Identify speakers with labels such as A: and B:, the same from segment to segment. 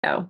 A: Go.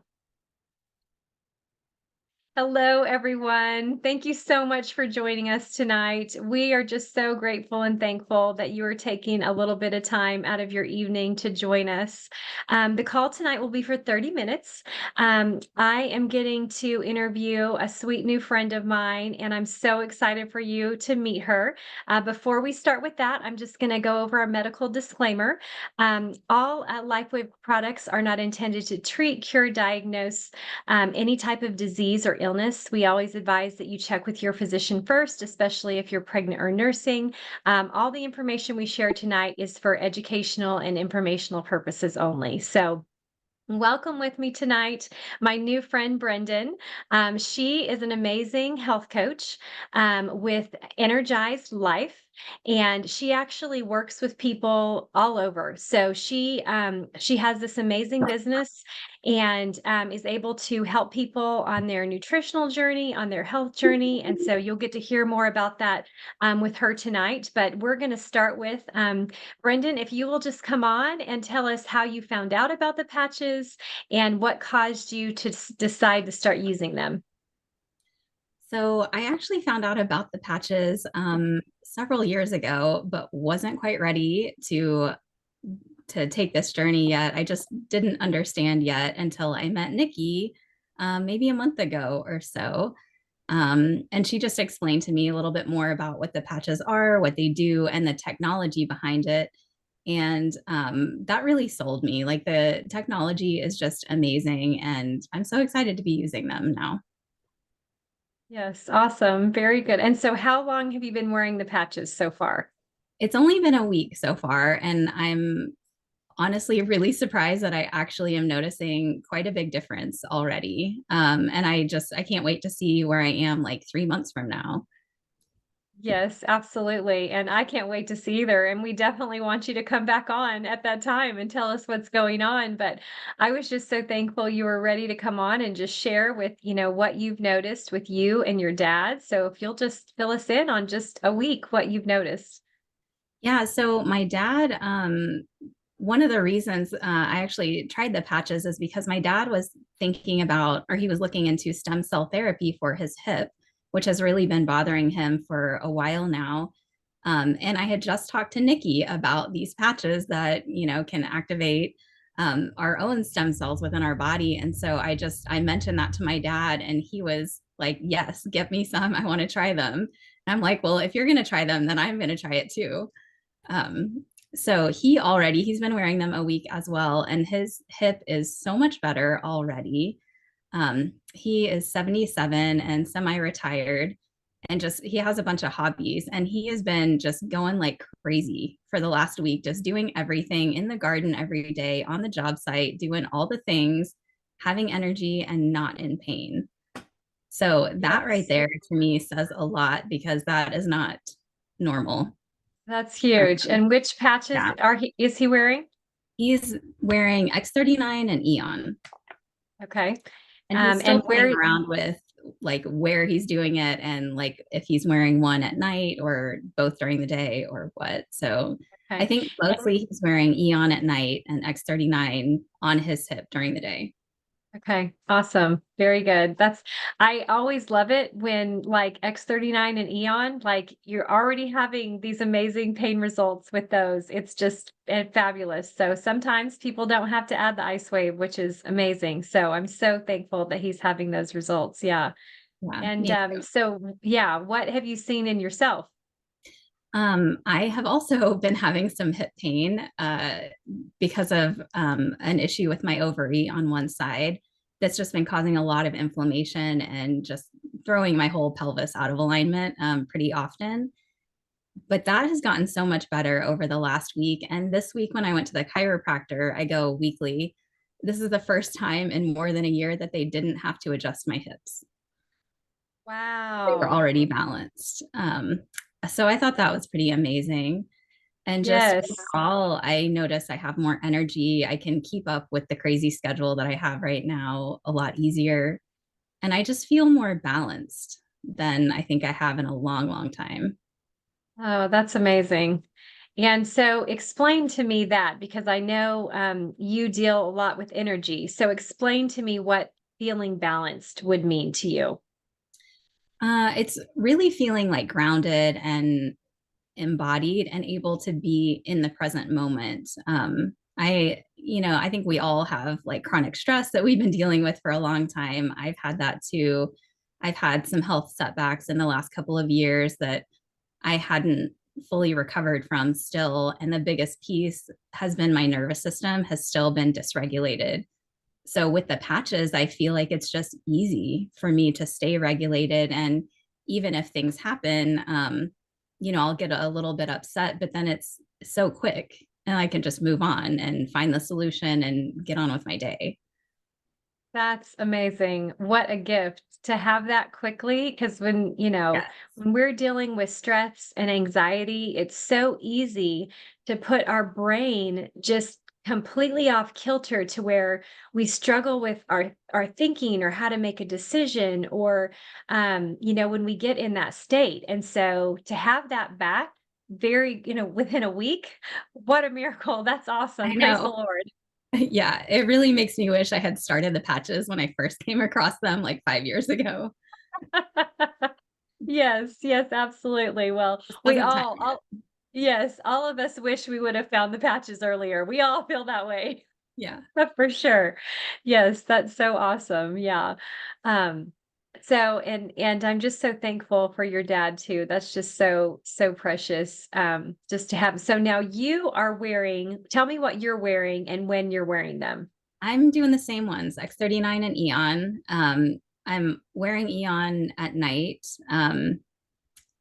A: Hello, everyone. Thank you so much for joining us tonight. We are just so grateful and thankful that you are taking a little bit of time out of your evening to join us. The call tonight will be for 30 minutes. I am getting to interview a sweet new friend of mine, and I'm so excited for you to meet her. Before we start with that, I'm just going to go over a medical disclaimer. All LifeWave products are not intended to treat, cure, diagnose any type of disease or illness. We always advise that you check with your physician first, especially if you're pregnant or nursing. All the information we share tonight is for educational and informational purposes only. So welcome with me tonight, my new friend, Brendon. She is an amazing health coach with Energized Life, and she actually works with people all over. So she has this amazing business and is able to help people on their nutritional journey, on their health journey. And so you'll get to hear more about that with her tonight. But we're going to start with Brendon, if you will just come on and tell us how you found out about the patches and what caused you to decide to start using them.
B: So I actually found out about the patches several years ago, but wasn't quite ready to take this journey yet. I just didn't understand yet until I met Nikki maybe a month ago or so. And she just explained to me a little bit more about what the patches are, what they do, and the technology behind it. And that really sold me. Like the technology is just amazing, and I'm so excited to be using them now.
A: Yes, awesome. Very good. And so how long have you been wearing the patches so far?
B: It's only been a week so far, and I'm honestly really surprised that I actually am noticing quite a big difference already. And I can't wait to see where I am like 3 months from now.
A: Yes, absolutely. And I can't wait to see either. And we definitely want you to come back on at that time and tell us what's going on. But I was just so thankful you were ready to come on and just share with, what you've noticed with you and your dad. So if you'll just fill us in on just a week, what you've noticed.
B: Yeah, so my dad, one of the reasons I actually tried the patches is because my dad was thinking about, or he was looking into stem cell therapy for his hip, which has really been bothering him for a while now. And I had just talked to Nikki about these patches that, can activate our own stem cells within our body. And so I mentioned that to my dad, and he was like, yes, get me some. I want to try them. And I'm like, well, if you're going to try them, then I'm going to try it too. Um, so he's been wearing them a week as well, and his hip is so much better already. He is 77 and semi-retired, and just he has a bunch of hobbies, and he has been just going like crazy for the last week, just doing everything in the garden every day, on the job site, doing all the things, having energy and not in pain. So that right
A: Yes,
B: there to me says a lot, because that is not normal.
A: that's huge. And which patches
B: Yeah.
A: is he wearing?
B: He's wearing X39 and Eon,
A: Okay.
B: and he's still
A: And
B: playing
A: where
B: around with like where he's doing it, and like if he's wearing one at night or both during the day or what. So I
A: okay.
B: think mostly he's wearing Eon at night and X39 on his hip during the day.
A: Okay, awesome. Very good. I always love it when like X39 and Eon, like you're already having these amazing pain results with those. It's just fabulous. So sometimes people don't have to add the ice wave, which is amazing. So I'm so thankful that he's having those results. Yeah.
B: Yeah,
A: And
B: me too.
A: so yeah, what have you seen in yourself?
B: I have also been having some hip pain because of an issue with my ovary on one side that's just been causing a lot of inflammation and just throwing my whole pelvis out of alignment pretty often. But that has gotten so much better over the last week. And this week, when I went to the chiropractor, I go weekly. This is the first time in more than a year that they didn't have to adjust my hips. They were
A: Wow.
B: already balanced. So I thought that was pretty amazing. And just
A: Yes.
B: overall, I notice I have more energy. I can keep up with the crazy schedule that I have right now a lot easier. And I just feel more balanced than I think I have in a long, long time.
A: Oh, that's amazing. And so explain to me that because I know you deal a lot with energy. So explain to me what feeling balanced would mean to you.
B: It's really feeling like grounded and embodied and able to be in the present moment. I think we all have like chronic stress that we've been dealing with for a long time. I've had that too. I've had some health setbacks in the last couple of years that I hadn't fully recovered from still. And the biggest piece has been my nervous system has still been dysregulated. So with the patches, I feel like it's just easy for me to stay regulated. And even if things happen, I'll get a little bit upset, but then it's so quick and I can just move on and find the solution and get on with my day.
A: That's amazing. What a gift to have that quickly. Because
B: Yes.
A: when we're dealing with stress and anxiety, it's so easy to put our brain just completely off kilter to where we struggle with our thinking or how to make a decision or when we get in that state. And so to have that back very, within a week, what a miracle. That's
B: I
A: awesome. Praise the
B: know.
A: Lord.
B: Yeah, it really makes me wish I had started the patches when I first came across them like 5 years ago.
A: Yes, yes, absolutely. Well,
B: Just
A: we
B: wasn't time
A: all,
B: yet.
A: all, yes, all of us wish we would have found the patches earlier. We all feel that way
B: Yeah.
A: for sure. Yes, that's so awesome. Yeah. Um, and I'm just so thankful for your dad too. That's just so precious. Just to have. So now you are wearing, tell me what you're wearing and when you're wearing them.
B: I'm doing the same ones, X39 and Eon. I'm wearing Eon at night.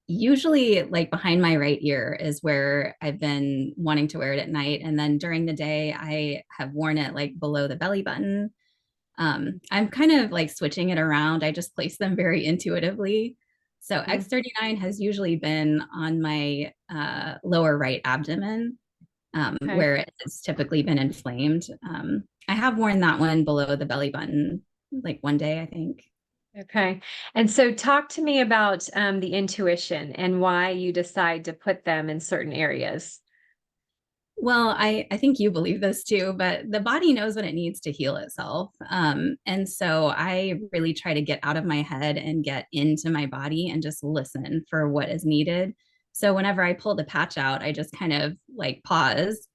B: Usually, like behind my right ear is where I've been wanting to wear it at night. And then during the day, I have worn it like below the belly button. I'm kind of like switching it around. I just place them very intuitively. So
A: Mhm.
B: X39 has usually been on my lower right abdomen,
A: Okay.
B: where it's typically been inflamed. I have worn that one below the belly button like one day, I think.
A: Okay. And so talk to me about the intuition and why you decide to put them in certain areas.
B: Well, I think you believe this too, but the body knows when it needs to heal itself. And so I really try to get out of my head and get into my body and just listen for what is needed. So whenever I pull the patch out, I just kind of like pause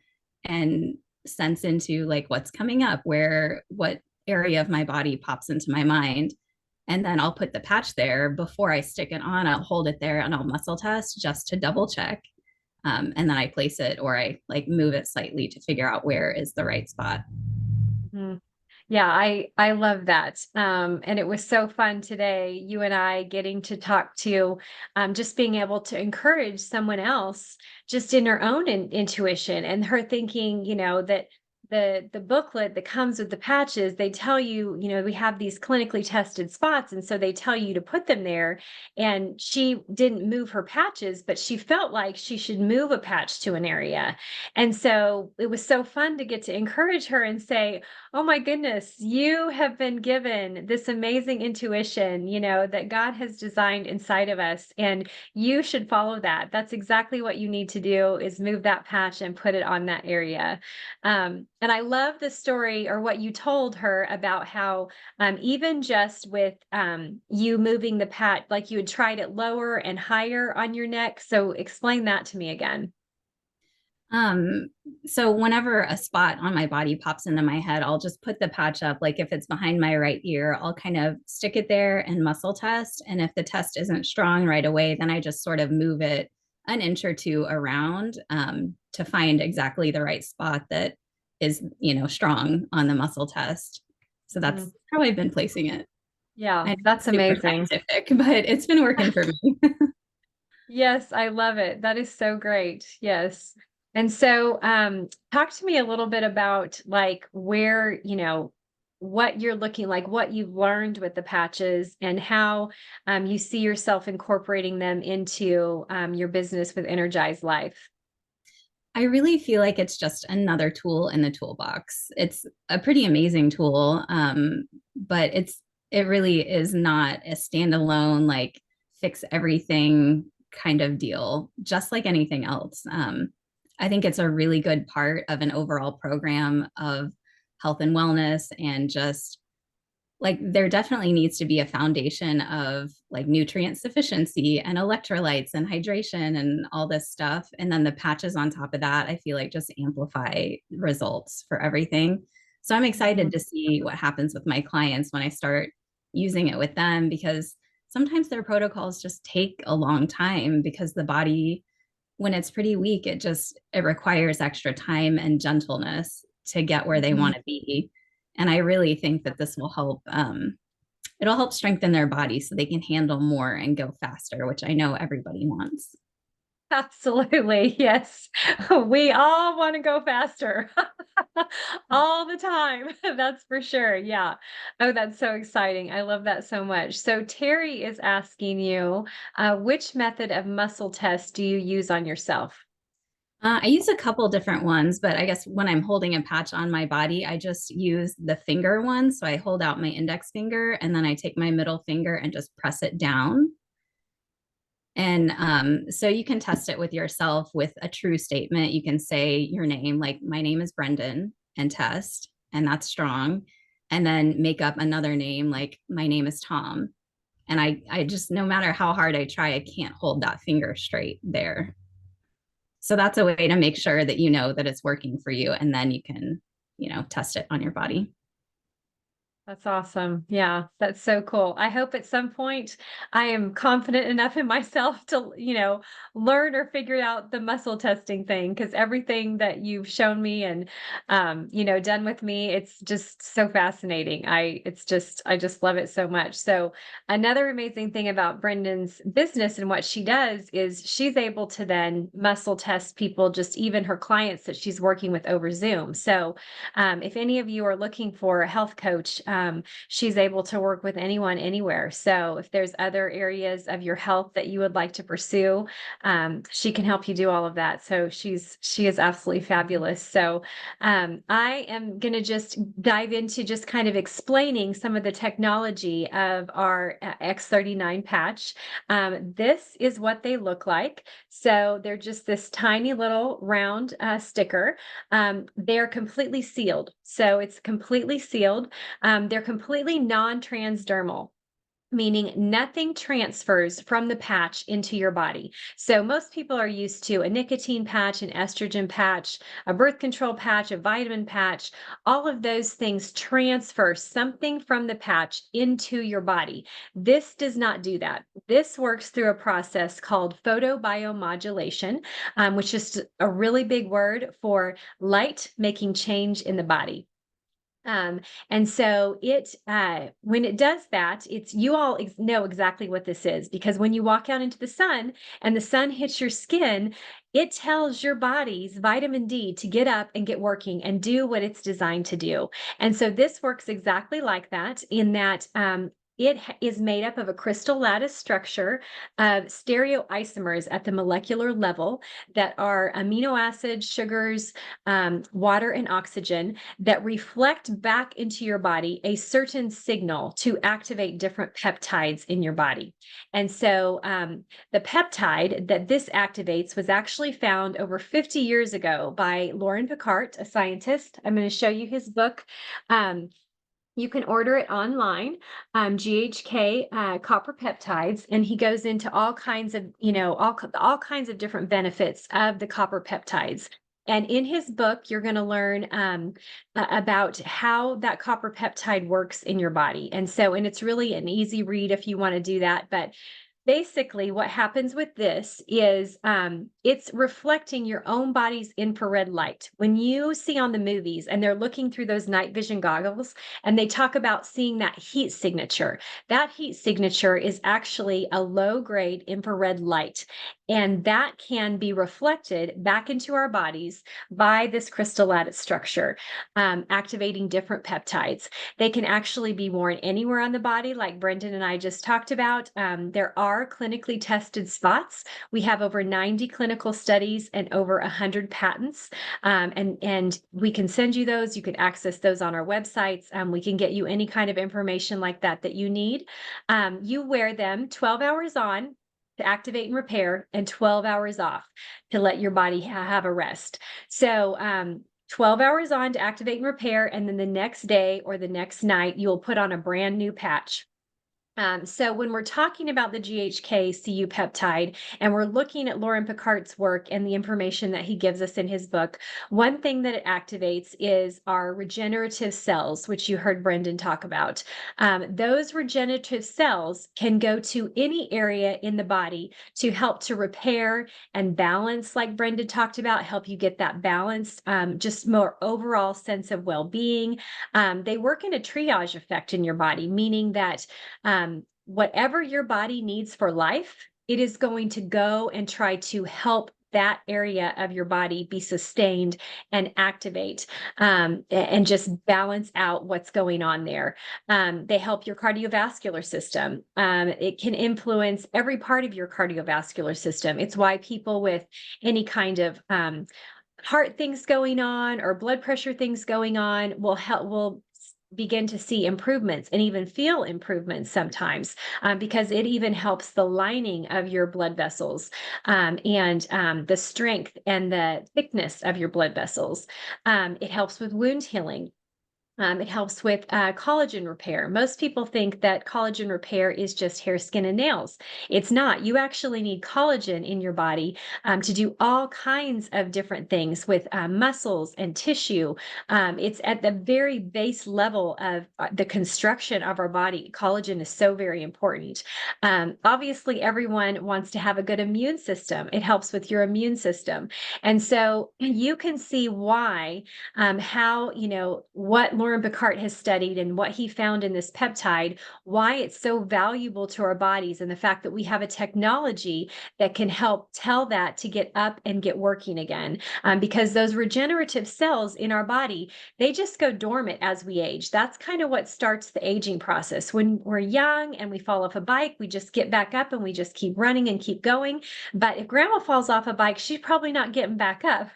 B: and sense into like what's coming up, what area of my body pops into my mind. And then I'll put the patch there before I stick it on. I'll hold it there and I'll muscle test just to double check, and then I place it or I like move it slightly to figure out where is the right spot.
A: Mhm. Yeah, I love that. And it was so fun today, you and I getting to talk to just being able to encourage someone else just in her own intuition and her thinking, that the booklet that comes with the patches, they tell you, we have these clinically tested spots, and so they tell you to put them there. And she didn't move her patches, but she felt like she should move a patch to an area. And so it was so fun to get to encourage her and say, oh my goodness, you have been given this amazing intuition, that God has designed inside of us, and you should follow that. That's exactly what you need to do is move that patch and put it on that area. And I love the story or what you told her about how even just with you moving the patch, like you had tried it lower and higher on your neck. So explain that to me again.
B: Um, so whenever a spot on my body pops into my head, I'll just put the patch up. Like if it's behind my right ear, I'll kind of stick it there and muscle test. And if the test isn't strong right away, then I just sort of move it an inch or two around, to find exactly the right spot that is, strong on the muscle test. So that's
A: Mhm.
B: how I've been placing it. I
A: Yeah,
B: know
A: that's
B: it's super
A: amazing.
B: scientific, but it's been working for me.
A: Yes, I love it. That is so great. Yes. And so, talk to me a little bit about like where, what you're looking like, what you've learned with the patches and how you see yourself incorporating them into your business with Energized Life.
B: I really feel like it's just another tool in the toolbox. It's a pretty amazing tool, but it really is not a standalone fix everything kind of deal. Just like anything else, I think it's a really good part of an overall program of health and wellness, and just like there definitely needs to be a foundation of like nutrient sufficiency and electrolytes and hydration and all this stuff. And then the patches on top of that, I feel like just amplify results for everything. So I'm excited
A: Mhm.
B: to see what happens with my clients when I start using it with them, because sometimes their protocols just take a long time because the body, when it's pretty weak, it requires extra time and gentleness to get where they
A: Mhm.
B: want to be. And I really think that this will help. It'll help strengthen their body so they can handle more and go faster, which I know everybody wants.
A: Absolutely. Yes. We all want to go faster all the time. That's for sure. Yeah. Oh, that's so exciting. I love that so much. So, Terry is asking you, which method of muscle test do you use on yourself?
B: I use a couple different ones, but I guess when I'm holding a patch on my body, I just use the finger one. So I hold out my index finger and then I take my middle finger and just press it down. And so you can test it with yourself with a true statement. You can say your name, like my name is Brendon, and test, and that's strong. And then make up another name, like my name is Tom. And I just, no matter how hard I try, I can't hold that finger straight there. So that's a way to make sure that you know that it's working for you. And then you can, test it on your body.
A: That's awesome. Yeah, that's so cool. I hope at some point I am confident enough in myself to, learn or figure out the muscle testing thing, because everything that you've shown me and done with me, it's just so fascinating. I just love it so much. So another amazing thing about Brendan's business and what she does is she's able to then muscle test people, just even her clients that she's working with over Zoom. So if any of you are looking for a health coach, she's able to work with anyone, anywhere. So if there's other areas of your health that you would like to pursue, she can help you do all of that. So she is absolutely fabulous. So I am going to just dive into just kind of explaining some of the technology of our X39 patch. This is what they look like. So they're just this tiny little round sticker. They're completely sealed. So it's completely sealed. They're completely non-transdermal, meaning nothing transfers from the patch into your body. So most people are used to a nicotine patch, an estrogen patch, a birth control patch, a vitamin patch. All of those things transfer something from the patch into your body. This does not do that. This works through a process called photobiomodulation, which is a really big word for light making change in the body. Um, and so when it does that, you all know exactly what this is, because when you walk out into the sun and the sun hits your skin, it tells your body's vitamin D to get up and get working and do what it's designed to do. And so this works exactly like that, in that is made up of a crystal lattice structure of stereoisomers at the molecular level that are amino acids, sugars, water, and oxygen that reflect back into your body a certain signal to activate different peptides in your body. And so the peptide that this activates was actually found over 50 years ago by Lauren Picard, a scientist. I'm going to show you his book. Um, you can order it online, GHK copper peptides, and he goes into all kinds of, all kinds of different benefits of the copper peptides. And in his book, you're going to learn about how that copper peptide works in your body. And it's really an easy read if you want to do that. But basically, what happens with this is it's reflecting your own body's infrared light. When you see on the movies and they're looking through those night vision goggles and they talk about seeing that heat signature is actually a low grade infrared light. And that can be reflected back into our bodies by this crystal lattice structure, activating different peptides. They can actually be worn anywhere on the body, like Brendon and I just talked about. There are clinically tested spots. We have over 90 clinical studies and over 100 patents. And we can send you those. You can access those on our websites. We can get you any kind of information like that that you need. You wear them 12 hours on, to activate and repair, and 12 hours off to let your body have a rest. So, 12 hours on to activate and repair, and then the next day or the next night, you'll put on a brand new patch. So when we're talking about the GHK-Cu peptide and we're looking at Lauren Picard's work and the information that he gives us in his book, one thing that it activates is our regenerative cells, which you heard Brendon talk about. Those regenerative cells can go to any area in the body to help to repair and balance, like Brendon talked about, help you get that balance, just more overall sense of well-being. They work in a triage effect in your body, meaning that whatever your body needs for life, it is going to go and try to help that area of your body be sustained and activate, and just balance out what's going on there. They help your cardiovascular system. It can influence every part of your cardiovascular system. It's why people with any kind of heart things going on or blood pressure things going on will begin to see improvements and even feel improvements sometimes, because it even helps the lining of your blood vessels, and the strength and the thickness of your blood vessels. It helps with wound healing. It helps with collagen repair. Most people think that collagen repair is just hair, skin, and nails. It's not. You actually need collagen in your body to do all kinds of different things with muscles and tissue. It's at the very base level of the construction of our body. Collagen is so very important. Obviously, everyone wants to have a good immune system. It helps with your immune system. And so you can see why, how, what Lauren Picard has studied and what he found in this peptide, why it's so valuable to our bodies, and the fact that we have a technology that can help tell that to get up and get working again. Because those regenerative cells in our body, they just go dormant as we age. That's kind of what starts the aging process. When we're young and we fall off a bike, we just get back up and we just keep running and keep going. But if grandma falls off a bike, she's probably not getting back up.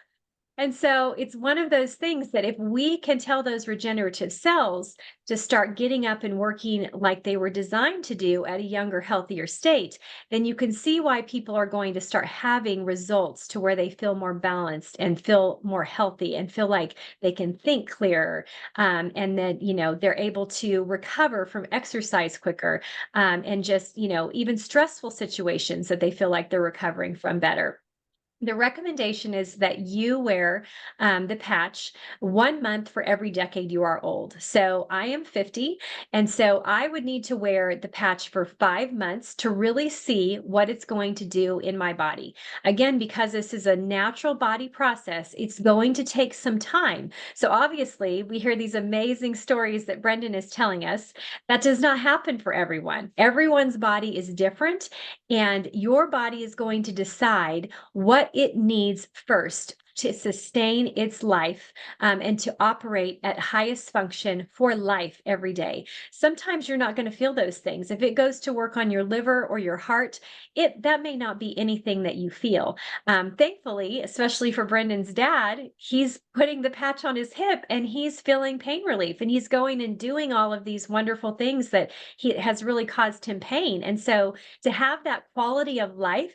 A: And so it's one of those things that if we can tell those regenerative cells to start getting up and working like they were designed to do at a younger, healthier state, then you can see why people are going to start having results to where they feel more balanced and feel more healthy and feel like they can think clearer. And then, they're able to recover from exercise quicker, and just, even stressful situations that they feel like they're recovering from better. The recommendation is that you wear the patch 1 month for every decade you are old. So I am 50, and so I would need to wear the patch for 5 months to really see what it's going to do in my body. Again, because this is a natural body process, it's going to take some time. So obviously, we hear these amazing stories that Brendon is telling us. That does not happen for everyone. Everyone's body is different, and your body is going to decide what it needs first to sustain its life, and to operate at highest function for life every day. Sometimes you're not going to feel those things. If it goes to work on your liver or your heart, that may not be anything that you feel. Thankfully, especially for Brendon's dad, he's putting the patch on his hip and he's feeling pain relief, and he's going and doing all of these wonderful things that he has really caused him pain. And so to have that quality of life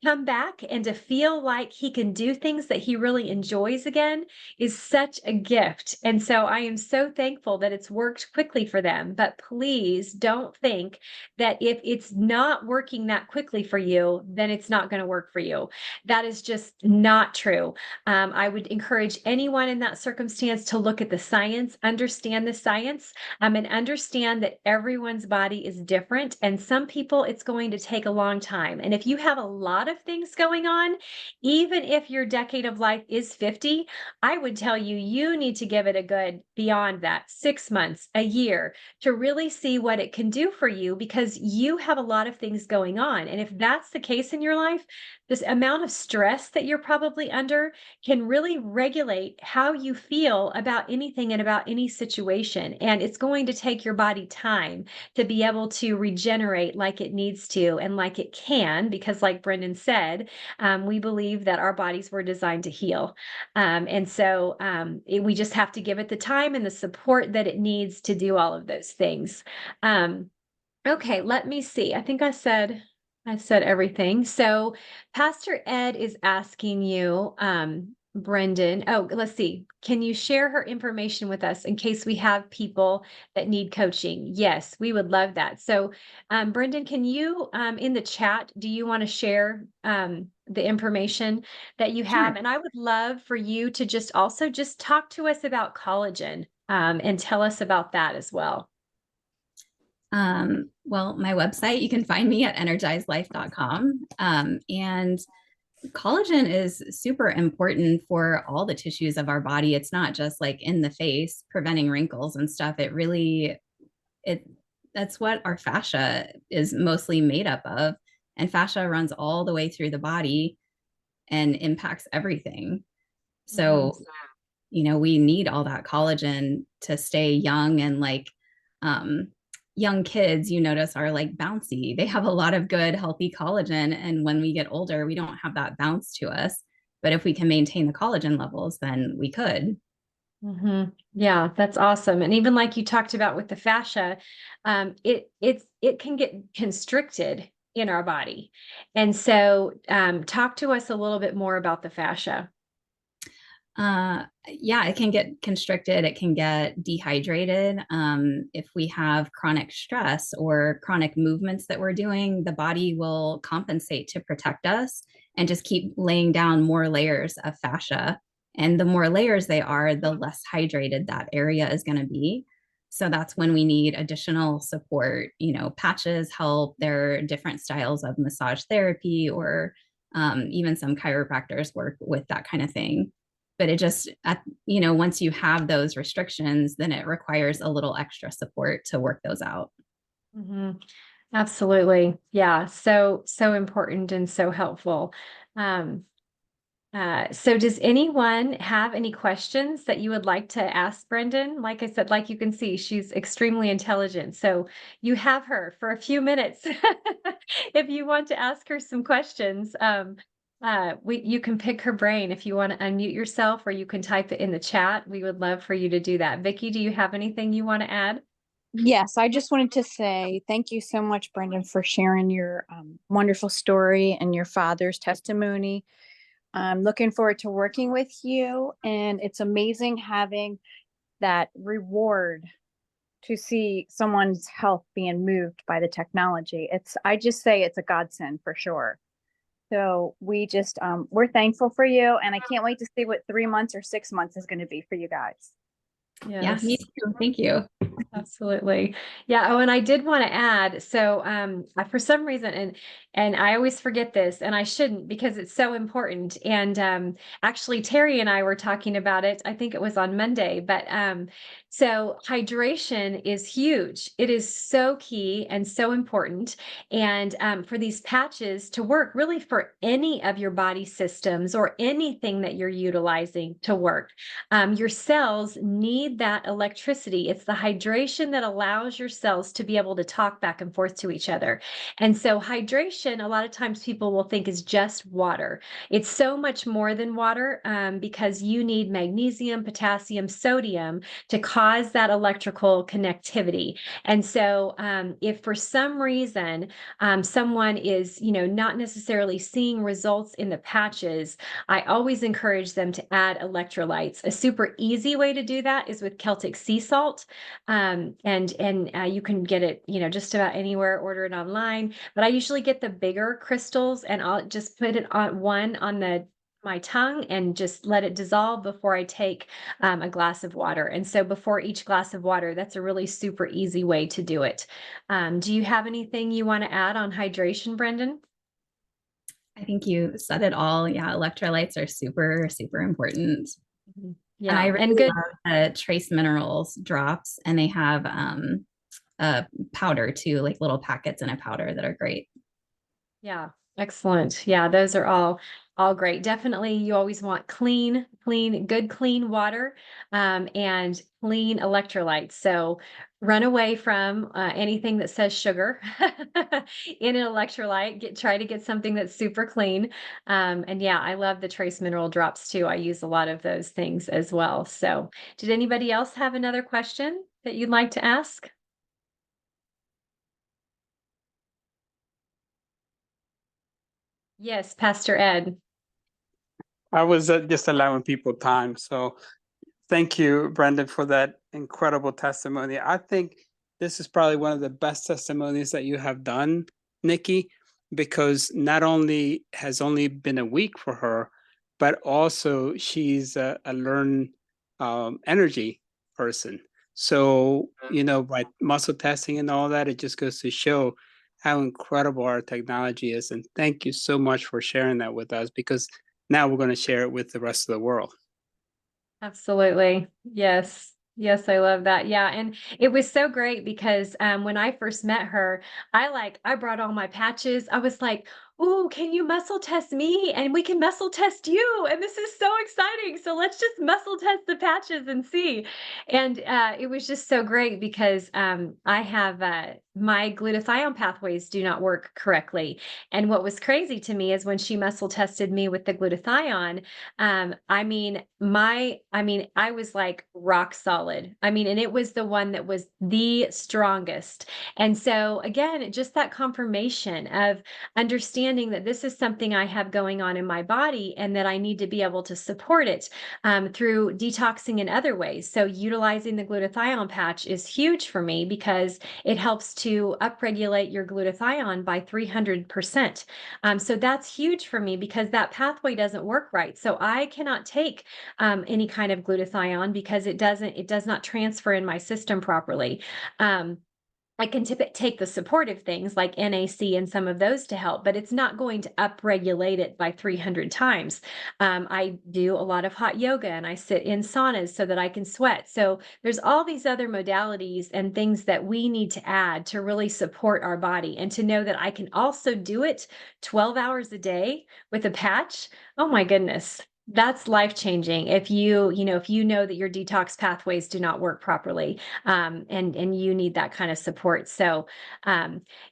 A: come back and to feel like he can do things that he really enjoys again is such a gift. And so I am so thankful that it's worked quickly for them. But please don't think that if it's not working that quickly for you, then it's not going to work for you. That is just not true. I would encourage anyone in that circumstance to look at the science, understand the science, and understand that everyone's body is different. And some people, it's going to take a long time. And if you have a lot of things going on, even if your decade of life is 50, I would tell you, you need to give it a good beyond that 6 months, a year, to really see what it can do for you, because you have a lot of things going on. And if that's the case in your life, this amount of stress that you're probably under can really regulate how you feel about anything and about any situation. And it's going to take your body time to be able to regenerate like it needs to and like it can, because like Brendon said, we believe that our bodies were designed to heal. And so we just have to give it the time and the support that it needs to do all of those things. Okay, let me see. I think I said I said everything. So Pastor Ed is asking you, Brendon. Oh, let's see. Can you share her information with us in case we have people that need coaching? Yes, we would love that. So, Brendon, can you, in the chat, do you want to share the information that you have?
B: Sure.
A: And I would love for you to just also just talk to us about collagen, and tell us about that as well.
B: Well, my website, you can find me at energizedlife.com. And collagen is super important for all the tissues of our body. It's not just like in the face, preventing wrinkles and stuff. It, that's what our fascia is mostly made up of. And fascia runs all the way through the body and impacts everything.
A: Mhm.
B: So, we need all that collagen to stay young and like, um, young kids, you notice, are like bouncy. They have a lot of good, healthy collagen. And when we get older, we don't have that bounce to us. But if we can maintain the collagen levels, then we could.
A: Yeah, that's awesome. And even like you talked about with the fascia, it can get constricted in our body. And so, talk to us a little bit more about the fascia.
B: Yeah, it can get constricted. It can get dehydrated. If we have chronic stress or chronic movements that we're doing, the body will compensate to protect us and just keep laying down more layers of fascia. And the more layers they are, the less hydrated that area is going to be. So that's when we need additional support. Patches help. There are different styles of massage therapy, or even some chiropractors work with that kind of thing. But it just, once you have those restrictions, then it requires a little extra support to work those out.
A: hmm Absolutely. Yeah. So important and so helpful. Um, so does anyone have any questions that you would like to ask Brendon? Like I said, like you can see, she's extremely intelligent. So you have her for a few minutes. If you want to ask her some questions, you can pick her brain if you want to unmute yourself, or you can type it in the chat. We would love for you to do that. Vicky, do you have anything you want to add?
C: Yes, I just wanted to say thank you so much, Brendon, for sharing your wonderful story and your father's testimony. I'm looking forward to working with you, and it's amazing having that reward to see someone's health being moved by the technology. I just say it's a godsend for sure. So we're thankful for you, and I can't wait to see what 3 months or 6 months is going to be for you guys.
B: Yeah, me
A: Yes.
B: too. Thank you.
A: Absolutely. Yeah. Oh, and I did want to add, so for some reason, and I always forget this, and I shouldn't because it's so important. And actually Terry and I were talking about it. I think it was on Monday, but so hydration is huge. It is so key and so important. And for these patches to work really for any of your body systems or anything that you're utilizing to work, your cells need that electricity. It's the hydration that allows your cells to be able to talk back and forth to each other. And so, hydration, a lot of times people will think is just water. It's so much more than water, because you need magnesium, potassium, sodium to cause that electrical connectivity. And so, if for some reason someone is, not necessarily seeing results in the patches, I always encourage them to add electrolytes. A super easy way to do that is with Celtic sea salt, and you can get it, just about anywhere. Order it online. But I usually get the bigger crystals, and I'll just put it on one on my tongue and just let it dissolve before I take a glass of water. And so before each glass of water, that's a really super easy way to do it. Do you have anything you want to add on hydration, Brendon?
B: I think you said it all. Yeah, electrolytes are super, super important.
A: Mhm.
B: And I
A: Yeah,
B: really
A: and good.
B: love the trace minerals drops, and they have a powder too, like little packets in a powder that are great.
A: Yeah, excellent. Yeah, those are all great. Definitely, you always want good clean water, and clean electrolytes. So run away from anything that says sugar in an electrolyte. Try to get something that's super clean. And yeah, I love the trace mineral drops too. I use a lot of those things as well. So, did anybody else have another question that you'd like to ask? Yes, Pastor Ed.
D: I was just allowing people time. So thank you, Brendon, for that incredible testimony. I think this is probably one of the best testimonies that you have done, Nikki, because not only has only been a week for her, but also she's a learn energy person. So, by muscle testing and all that, it just goes to show how incredible our technology is. And thank you so much for sharing that with us, because now we're going to share it with the rest of the world.
A: Absolutely. Yes. Yes, I love that. Yeah. And it was so great because when I first met her, I brought all my patches. I was like, "Oh, can you muscle test me? And we can muscle test you. And this is so exciting. So let's just muscle test the patches and see." And it was just so great because I have my glutathione pathways do not work correctly. And what was crazy to me is when she muscle tested me with the glutathione, I was like rock solid. And it was the one that was the strongest. And so again, just that confirmation of understanding that this is something I have going on in my body and that I need to be able to support it through detoxing in other ways. So utilizing the glutathione patch is huge for me because it helps to upregulate your glutathione by 300%. So that's huge for me because that pathway doesn't work right. So I cannot take any kind of glutathione because it does not transfer in my system properly. I can take the supportive things like NAC and some of those to help, but it's not going to upregulate it by 300 times. I do a lot of hot yoga and I sit in saunas so that I can sweat. So there's all these other modalities and things that we need to add to really support our body, and to know that I can also do it 12 hours a day with a patch. Oh my goodness. That's life-changing if you know that your detox pathways do not work properly, and you need that kind of support. So,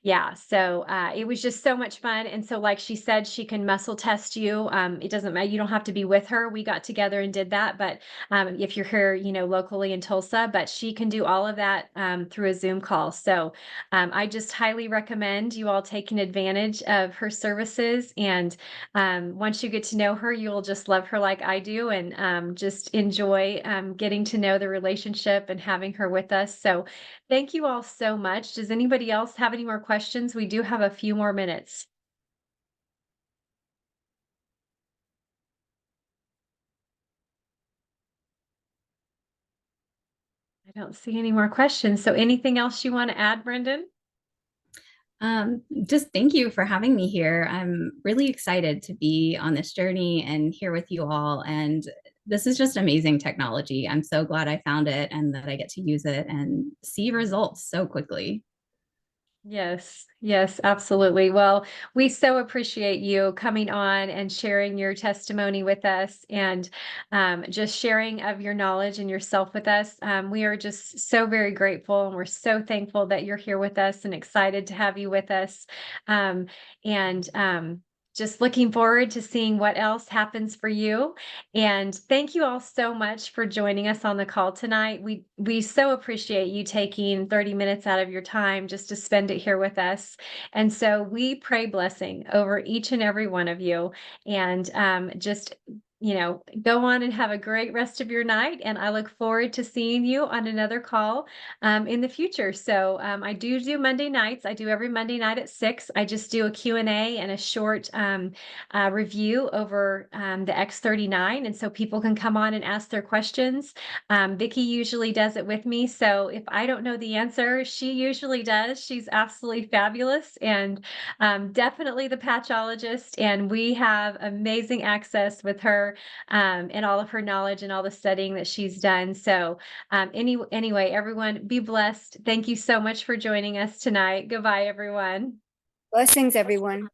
A: yeah, so it was just so much fun. And so, like she said, she can muscle test you. It doesn't matter. You don't have to be with her. We got together and did that. But if you're here, locally in Tulsa, but she can do all of that through a Zoom call. So, I just highly recommend you all taking advantage of her services. And once you get to know her, you'll just love her like I do, and just enjoy getting to know the relationship and having her with us. So thank you all so much. Does anybody else have any more questions? We do have a few more minutes. I don't see any more questions. So anything else you want to add, Brendon?
B: Just thank you for having me here. I'm really excited to be on this journey and here with you all. And this is just amazing technology. I'm so glad I found it and that I get to use it and see results so quickly.
A: Yes, yes, absolutely. Well, we so appreciate you coming on and sharing your testimony with us, and just sharing of your knowledge and yourself with us. We are just so very grateful, and we're so thankful that you're here with us and excited to have you with us. And just looking forward to seeing what else happens for you. And thank you all so much for joining us on the call tonight. We so appreciate you taking 30 minutes out of your time just to spend it here with us. And so we pray blessing over each and every one of you. And just go on and have a great rest of your night. And I look forward to seeing you on another call in the future. So I do Monday nights. I do every Monday night at 6. I just do a Q&A and a short review over the X39. And so people can come on and ask their questions. Vicki usually does it with me. So if I don't know the answer, she usually does. She's absolutely fabulous, and definitely the patchologist. And we have amazing access with her and all of her knowledge and all the studying that she's done. So anyway, everyone be blessed. Thank you so much for joining us tonight. Goodbye, everyone.
C: Blessings, everyone.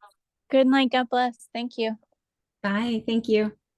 E: Good night. God bless. Thank you.
B: Bye. Thank you.